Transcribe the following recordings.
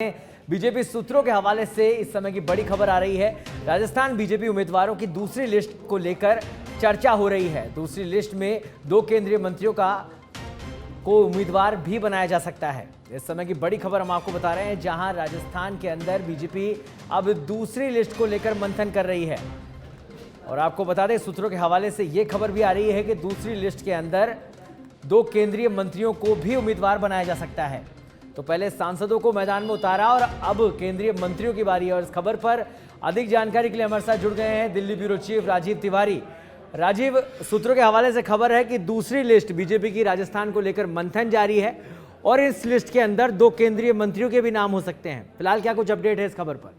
BJP सूत्रों के हवाले से इस समय की बड़ी खबर आ रही है। राजस्थान बीजेपी उम्मीदवारों की दूसरी लिस्ट को लेकर चर्चा हो रही है। दूसरी लिस्ट में 2 केंद्रीय मंत्रियों को उम्मीदवार भी बनाया जा सकता है। इस समय की बड़ी खबर हम आपको बता रहे हैं, जहां राजस्थान के अंदर बीजेपी अब दूसरी लिस्ट को लेकर मंथन कर रही है। और आपको बता दें, सूत्रों के हवाले से यह खबर भी आ रही है कि दूसरी लिस्ट के अंदर 2 केंद्रीय मंत्रियों को भी उम्मीदवार बनाया जा सकता है। तो पहले सांसदों को मैदान में उतारा और अब केंद्रीय मंत्रियों की बारी है। और इस खबर पर अधिक जानकारी के लिए हमारे साथ जुड़ गए हैं दिल्ली ब्यूरो चीफ राजीव तिवारी। राजीव, सूत्रों के हवाले से खबर है कि दूसरी लिस्ट बीजेपी की राजस्थान को लेकर मंथन जारी है और इस लिस्ट के अंदर 2 केंद्रीय मंत्रियों के भी नाम हो सकते हैं। फिलहाल क्या कुछ अपडेट है इस खबर पर?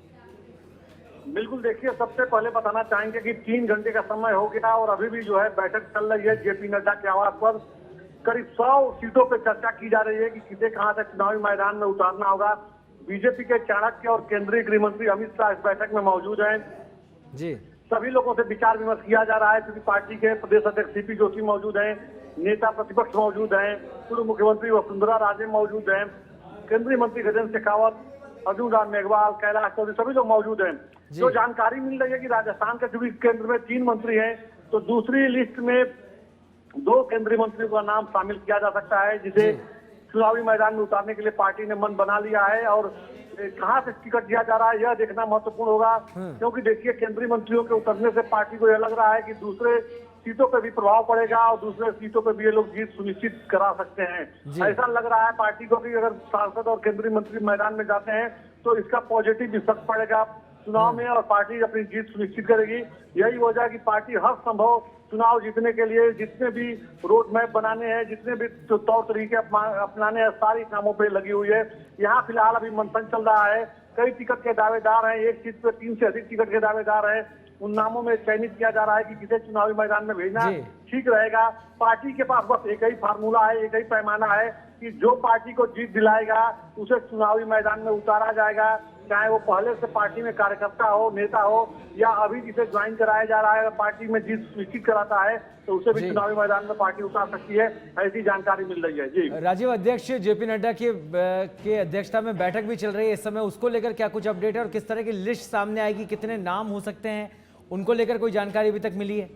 बिल्कुल, देखिए, सबसे पहले बताना चाहेंगे कि 3 घंटे का समय हो गया और अभी भी जो है बैठक चल रही है। जेपी नड्डा के आवास पर करीब 100 सीटों पर चर्चा की जा रही है कि किसे कहां से चुनावी मैदान में उतारना होगा। बीजेपी के चाणक्य और केंद्रीय गृह मंत्री अमित शाह इस बैठक में मौजूद हैं। जी, सभी लोगों से विचार विमर्श किया जा रहा है, क्योंकि पार्टी के प्रदेश अध्यक्ष सीपी जोशी मौजूद हैं, नेता प्रतिपक्ष मौजूद हैं, पूर्व मुख्यमंत्री वसुंधरा राजे मौजूद हैं, केंद्रीय मंत्री गजेंद्र शेखावत, अर्जुन राम मेघवाल, कैलाश चौधरी, सभी लोग मौजूद हैं। जो जानकारी मिल रही है कि राजस्थान के जो भी केंद्र में 3 मंत्री हैं, तो दूसरी लिस्ट में 2 केंद्रीय मंत्रियों का नाम शामिल किया जा सकता है, जिसे चुनावी मैदान में उतारने के लिए पार्टी ने मन बना लिया है। और कहां से टिकट दिया जा रहा है यह देखना महत्वपूर्ण होगा, क्योंकि देखिए, केंद्रीय मंत्रियों के उतरने से पार्टी को यह लग रहा है कि दूसरे सीटों पर भी प्रभाव पड़ेगा और दूसरे सीटों पर भी ये लोग जीत सुनिश्चित करा सकते हैं। ऐसा लग रहा है पार्टी को कि अगर सांसद और केंद्रीय मंत्री मैदान में जाते हैं तो इसका पॉजिटिव इफेक्ट पड़ेगा चुनाव में और पार्टी अपनी जीत सुनिश्चित करेगी। यही वजह है कि पार्टी हर संभव चुनाव जीतने के लिए जितने भी रोड मैप बनाने हैं, जितने भी तौर तरीके अपनाने हैं, सारी कामों पे लगी हुई है। यहाँ फिलहाल अभी मंथन चल रहा है। कई टिकट के दावेदार हैं, एक सीट पे 3 से अधिक टिकट के दावेदार हैं। उन नामों में चयनित किया जा रहा है कि किसे चुनावी मैदान में भेजना ठीक रहेगा। पार्टी के पास बस एक ही फार्मूला है, एक ही पैमाना है कि जो पार्टी को जीत दिलाएगा उसे चुनावी मैदान में उतारा जाएगा, चाहे वो पहले से पार्टी में कार्यकर्ता हो, नेता हो, या अभी जिसे ज्वाइन कराया जा रहा है। अगर पार्टी में जीत सुनिश्चित कराता है तो उसे भी चुनावी मैदान में पार्टी उतार सकती है, ऐसी जानकारी मिल रही है। जी राजीव, अध्यक्ष जेपी नड्डा के अध्यक्षता में बैठक भी चल रही है इस समय, उसको लेकर क्या कुछ अपडेट है और किस तरह की लिस्ट सामने आएगी, कितने नाम हो सकते हैं, उनको लेकर कोई जानकारी अभी तक मिली है?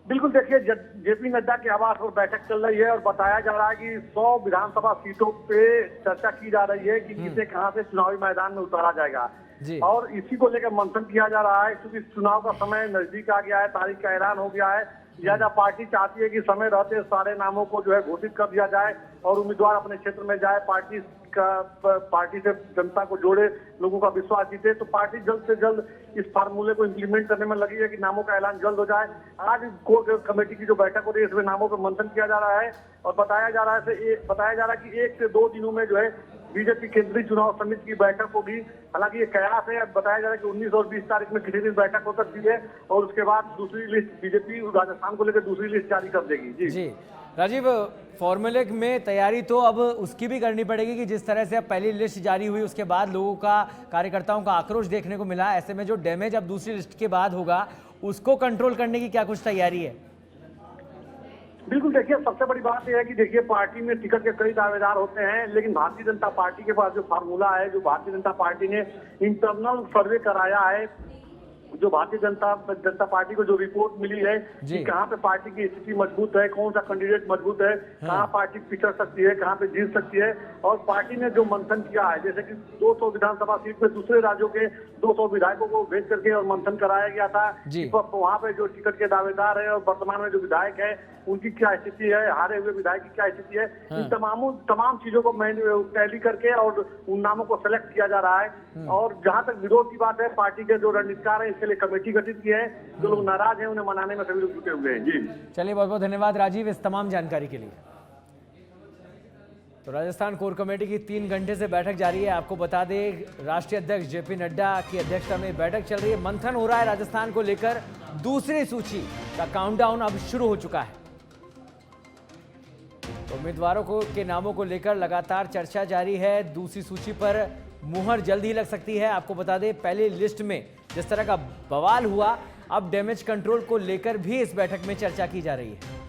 बिल्कुल, देखिए, जेपी नड्डा के आवास पर बैठक चल रही है और बताया जा रहा है कि 100 विधानसभा सीटों पे चर्चा की जा रही है कि किसे कहां से चुनावी मैदान में उतारा जाएगा। और इसी को लेकर मंथन किया जा रहा है, क्योंकि चुनाव का समय नजदीक आ गया है, तारीख का ऐलान हो गया है। लिहाजा पार्टी चाहती है कि समय रहते सारे नामों को जो है घोषित कर दिया जाए और उम्मीदवार अपने क्षेत्र में जाए, पार्टी से जनता को जोड़े, लोगों का विश्वास जीते। तो पार्टी जल्द से जल्द इस फार्मूले को इम्प्लीमेंट करने में लगी है कि नामों का ऐलान जल्द हो जाए। आज कोर कमेटी की जो बैठक हो रही है, इसमें नामों पर मंथन किया जा रहा है और बताया जा रहा है कि 1 से 2 दिनों में जो है बीजेपी केंद्रीय चुनाव समिति की बैठक होगी। हालांकि ये कयास है, बताया जा रहा है कि 19 और 20 तारीख में किसी दिन बैठक हो सकती है और उसके बाद दूसरी लिस्ट बीजेपी राजस्थान को लेकर दूसरी लिस्ट जारी कर देगी। जी राजीव, फॉर्मूले में तैयारी तो अब उसकी भी करनी पड़ेगी कि जिस तरह से अब पहली लिस्ट जारी हुई उसके बाद लोगों का, कार्यकर्ताओं का आक्रोश देखने को मिला, ऐसे में जो डैमेज अब दूसरी लिस्ट के बाद होगा उसको कंट्रोल करने की क्या कुछ तैयारी है? बिल्कुल, देखिए, सबसे बड़ी बात यह है कि देखिए, पार्टी में टिकट के कई दावेदार होते हैं, लेकिन भारतीय जनता पार्टी के पास जो फार्मूला है, जो भारतीय जनता पार्टी ने इंटरनल सर्वे कराया है, जो भारतीय जनता पार्टी को जो रिपोर्ट मिली है कि कहां पे पार्टी की स्थिति मजबूत है, कौन सा कैंडिडेट मजबूत है, कहां पार्टी पिछड़ सकती है, कहां पे जीत सकती है। और पार्टी ने जो मंथन किया है, जैसे कि 200 विधानसभा सीट में दूसरे राज्यों के 200 विधायकों को भेज करके और मंथन कराया गया था तो वहां पे जो टिकट के दावेदार है और वर्तमान में जो विधायक है उनकी क्या स्थिति है, हारे हुए विधायक की क्या स्थिति है, इन तमाम चीजों को टैली करके और उन नामों को सेलेक्ट किया जा रहा है। और जहां तक विरोध की बात है, पार्टी के जो रणनीतिकार है इसके लिए कमेटी गठित की है। जो लोग नाराज हैं उन्हें मनाने में सभी लोग जुटे हुए हैं। जी चलिए, बहुत बहुत धन्यवाद राजीव इस तमाम जानकारी के लिए। तो राजस्थान कोर कमेटी की 3 घंटे से बैठक जारी है। आपको बता दें, राष्ट्रीय अध्यक्ष जेपी नड्डा की अध्यक्षता में बैठक चल रही है, मंथन हो रहा है राजस्थान को लेकर। दूसरी सूची का काउंटडाउन अब शुरू हो चुका है। तो उम्मीदवारों के नामों को लेकर लगातार चर्चा जारी है। दूसरी सूची पर मुहर जल्द ही लग सकती है। आपको बता दें, पहली लिस्ट में जिस तरह का बवाल हुआ, अब डैमेज कंट्रोल को लेकर भी इस बैठक में चर्चा की जा रही है।